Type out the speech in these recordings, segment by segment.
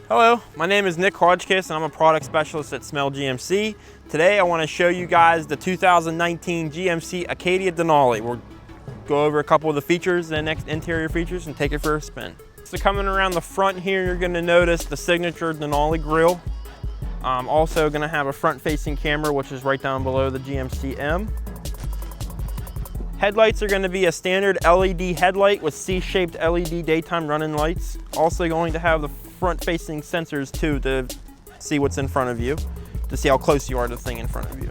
Hello, my name is Nick Hodgkiss and I'm a product specialist at Smail GMC. Today I want to show you guys the 2019 GMC Acadia Denali. We'll go over a couple of the features, the next interior features, and take it for a spin. So coming around the front here, you're going to notice the signature Denali grille. Also going to have a front-facing camera, which is right down below the GMC M. Headlights are going to be a standard LED headlight with C-shaped LED daytime running lights. Also going to have the front-facing sensors too to see what's in front of you, to see how close you are to the thing in front of you.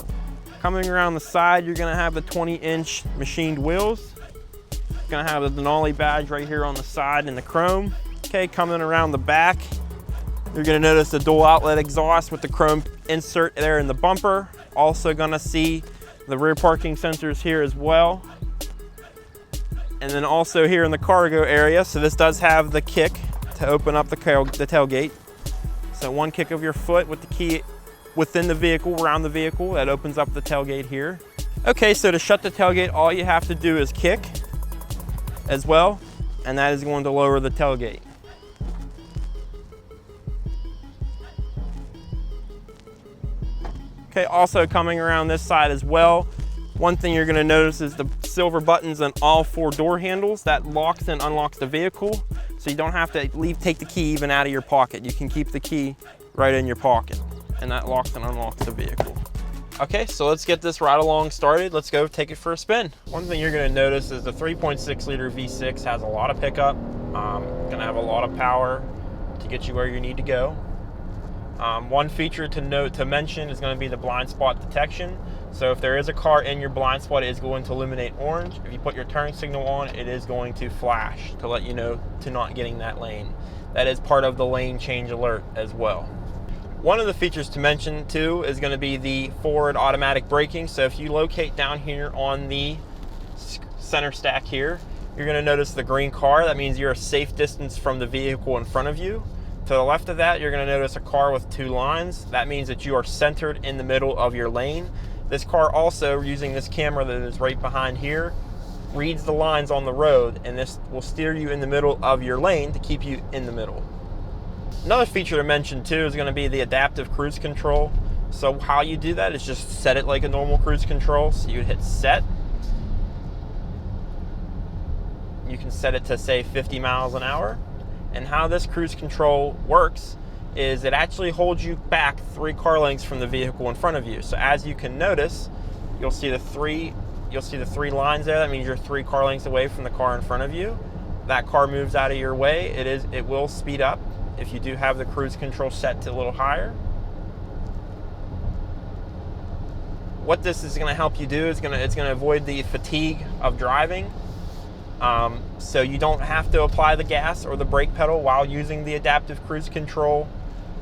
Coming around the side, you're going to have the 20-inch machined wheels. You're going to have the Denali badge right here on the side in the chrome. Okay, coming around the back, you're going to notice the dual outlet exhaust with the chrome insert there in the bumper. Also going to see the rear parking sensors here as well. And then also here in the cargo area, so this does have the kick to open up the tailgate. So one kick of your foot with the key within the vehicle, around the vehicle, that opens up the tailgate here. Okay, so to shut the tailgate, all you have to do is kick as well, and that is going to lower the tailgate. Okay, also coming around this side as well, one thing you're going to notice is the silver buttons on all four door handles. That locks and unlocks the vehicle, so you don't have to take the key even out of your pocket. You can keep the key right in your pocket, and that locks and unlocks the vehicle. Okay, so let's get this ride along started. Let's go take it for a spin. One thing you're going to notice is the 3.6 liter V6 has a lot of pickup. Going to have a lot of power to get you where you need to go. One feature to mention is going to be the blind spot detection. So if there is a car in your blind spot, it is going to illuminate orange. If you put your turn signal on, it is going to flash to let you know to not getting that lane. That is part of the lane change alert as well. One of the features to mention too is going to be the forward automatic braking. So if you locate down here on the center stack here, you're going to notice the green car. That means you're a safe distance from the vehicle in front of you. To the left of that, you're going to notice a car with two lines. That means that you are centered in the middle of your lane. This car also, using this camera that is right behind here, reads the lines on the road, and this will steer you in the middle of your lane to keep you in the middle. Another feature to mention too is going to be the adaptive cruise control. So how you do that is just set it like a normal cruise control. So you would hit set. You can set it to say 50 miles an hour. And how this cruise control works is it actually holds you back 3 car lengths from the vehicle in front of you. So as you can notice, you'll see the three lines there. That means you're 3 car lengths away from the car in front of you. That car moves out of your way. It will speed up if you do have the cruise control set to a little higher. What this is going to help you do is it's going to avoid the fatigue of driving. So you don't have to apply the gas or the brake pedal while using the adaptive cruise control,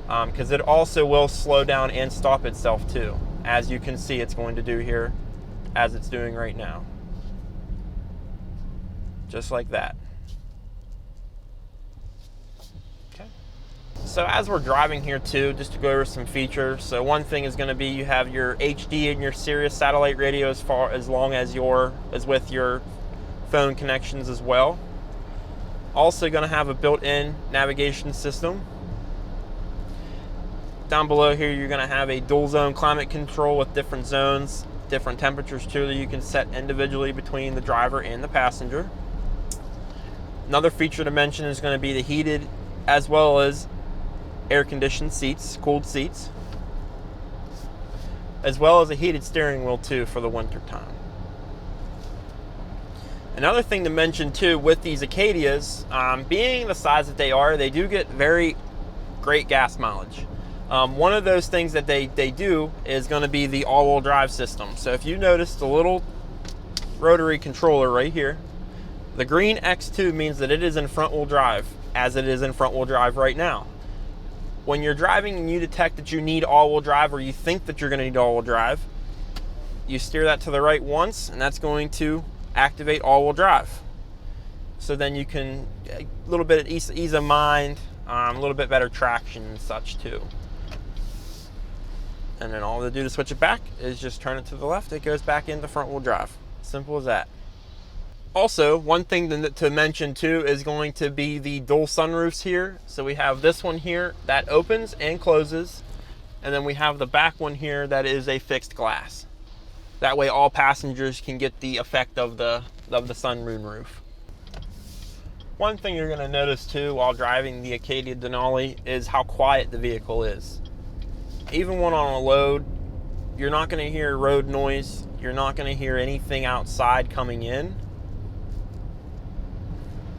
because it also will slow down and stop itself too, as you can see it's going to do here, as it's doing right now. Just like that. Okay. So as we're driving here too, just to go over some features. So one thing is going to be you have your HD and your Sirius satellite radio as long as with your phone connections as well. Also going to have a built-in navigation system. Down below here you're going to have a dual zone climate control with different zones, different temperatures too, that you can set individually between the driver and the passenger. Another feature to mention is going to be the heated as well as air-conditioned seats, cooled seats, as well as a heated steering wheel too for the winter time. Another thing to mention too with these Acadias, being the size that they do get very great gas mileage. One of those things that they do is going to be the all-wheel drive system. So if you notice the little rotary controller right here, the green X2 means that it is in front-wheel drive, as it is in front-wheel drive right now. When you're driving and you detect that you need all-wheel drive, or you think that you're going to need all-wheel drive, you steer that to the right once, and that's going to activate all-wheel drive. So then you can, a little bit of ease of mind, a little bit better traction and such too. And then all to do to switch it back is just turn it to the left. It goes back into front-wheel drive. Simple as that. Also, one thing to mention too is going to be the dual sunroofs here. So we have this one here that opens and closes, and then we have the back one here that is a fixed glass. That way all passengers can get the effect of the sunroof. One thing you're gonna notice too while driving the Acadia Denali is how quiet the vehicle is. Even when on a load, you're not gonna hear road noise. You're not gonna hear anything outside coming in.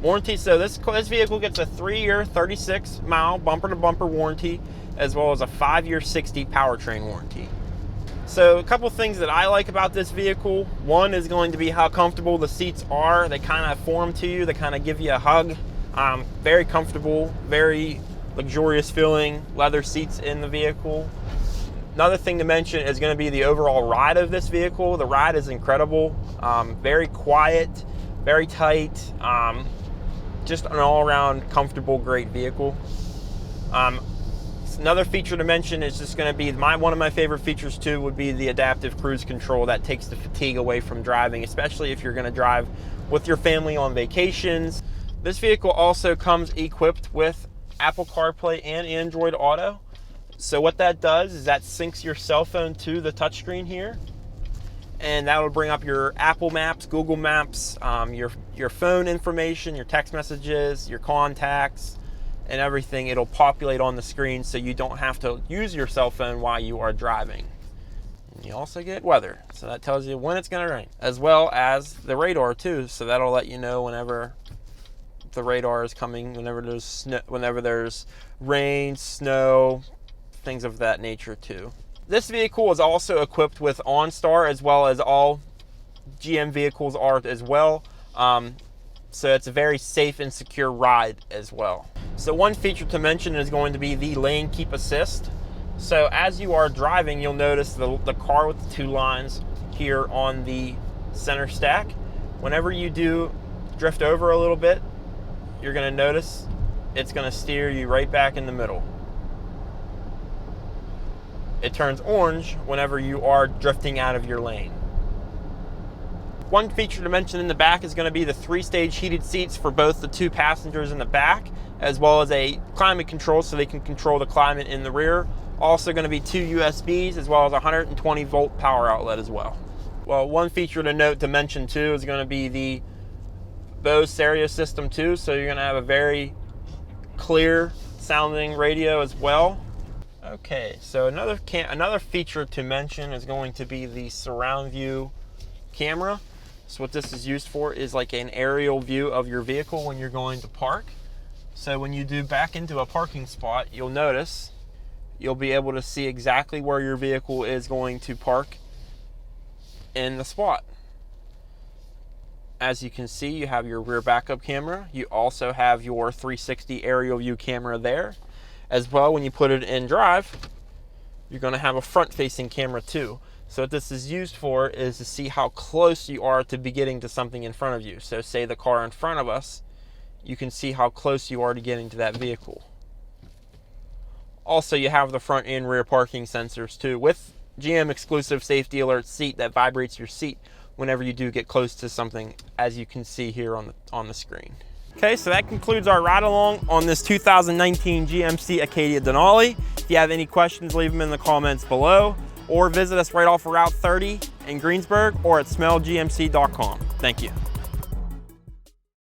Warranty, so this vehicle gets a 3-year, 36-mile bumper-to-bumper warranty, as well as a 5-year, 60 powertrain warranty. So a couple things that I like about this vehicle. One is going to be how comfortable the seats are. They kind of form to you. They kind of give you a hug. Very comfortable, very luxurious feeling leather seats in the vehicle. Another thing to mention is going to be the overall ride of this vehicle. The ride is incredible. Very quiet, very tight. Just an all-around comfortable, great vehicle. Another feature to mention is just going to be one of my favorite features too would be the adaptive cruise control that takes the fatigue away from driving, especially if you're going to drive with your family on vacations. This vehicle also comes equipped with Apple CarPlay and Android Auto. So what that does is that syncs your cell phone to the touchscreen here, and that will bring up your Apple Maps, Google Maps, your phone information, your text messages, your contacts, and everything. It'll populate on the screen so you don't have to use your cell phone while you are driving. And you also get weather, so that tells you when it's going to rain, as well as the radar too. So that'll let you know whenever the radar is coming, whenever there's rain, snow, things of that nature too. This vehicle is also equipped with OnStar, as well as all GM vehicles are as well. So it's a very safe and secure ride as well. So one feature to mention is going to be the lane keep assist. So as you are driving, you'll notice the car with the 2 lines here on the center stack. Whenever you do drift over a little bit, you're going to notice it's going to steer you right back in the middle. It turns orange whenever you are drifting out of your lane. One feature to mention in the back is going to be the 3-stage heated seats for both the 2 passengers in the back, as well as a climate control so they can control the climate in the rear. Also going to be 2 USBs, as well as a 120-volt power outlet as well. Well, one feature to note to mention too is going to be the Bose Stereo system too, so you're going to have a very clear sounding radio as well. Okay, so another feature to mention is going to be the surround view camera. So what this is used for is like an aerial view of your vehicle when you're going to park. So when you do back into a parking spot, you'll notice you'll be able to see exactly where your vehicle is going to park in the spot. As you can see, you have your rear backup camera. You also have your 360 aerial view camera there. As well, when you put it in drive, you're going to have a front-facing camera too. So what this is used for is to see how close you are to be getting to something in front of you. So say the car in front of us, you can see how close you are to getting to that vehicle. Also, you have the front and rear parking sensors too, with GM exclusive safety alert seat that vibrates your seat whenever you do get close to something, as you can see here on the screen. Okay, so that concludes our ride along on this 2019 GMC Acadia Denali. If you have any questions, leave them in the comments below, or visit us right off of Route 30 in Greensburg or at smailgmc.com. Thank you.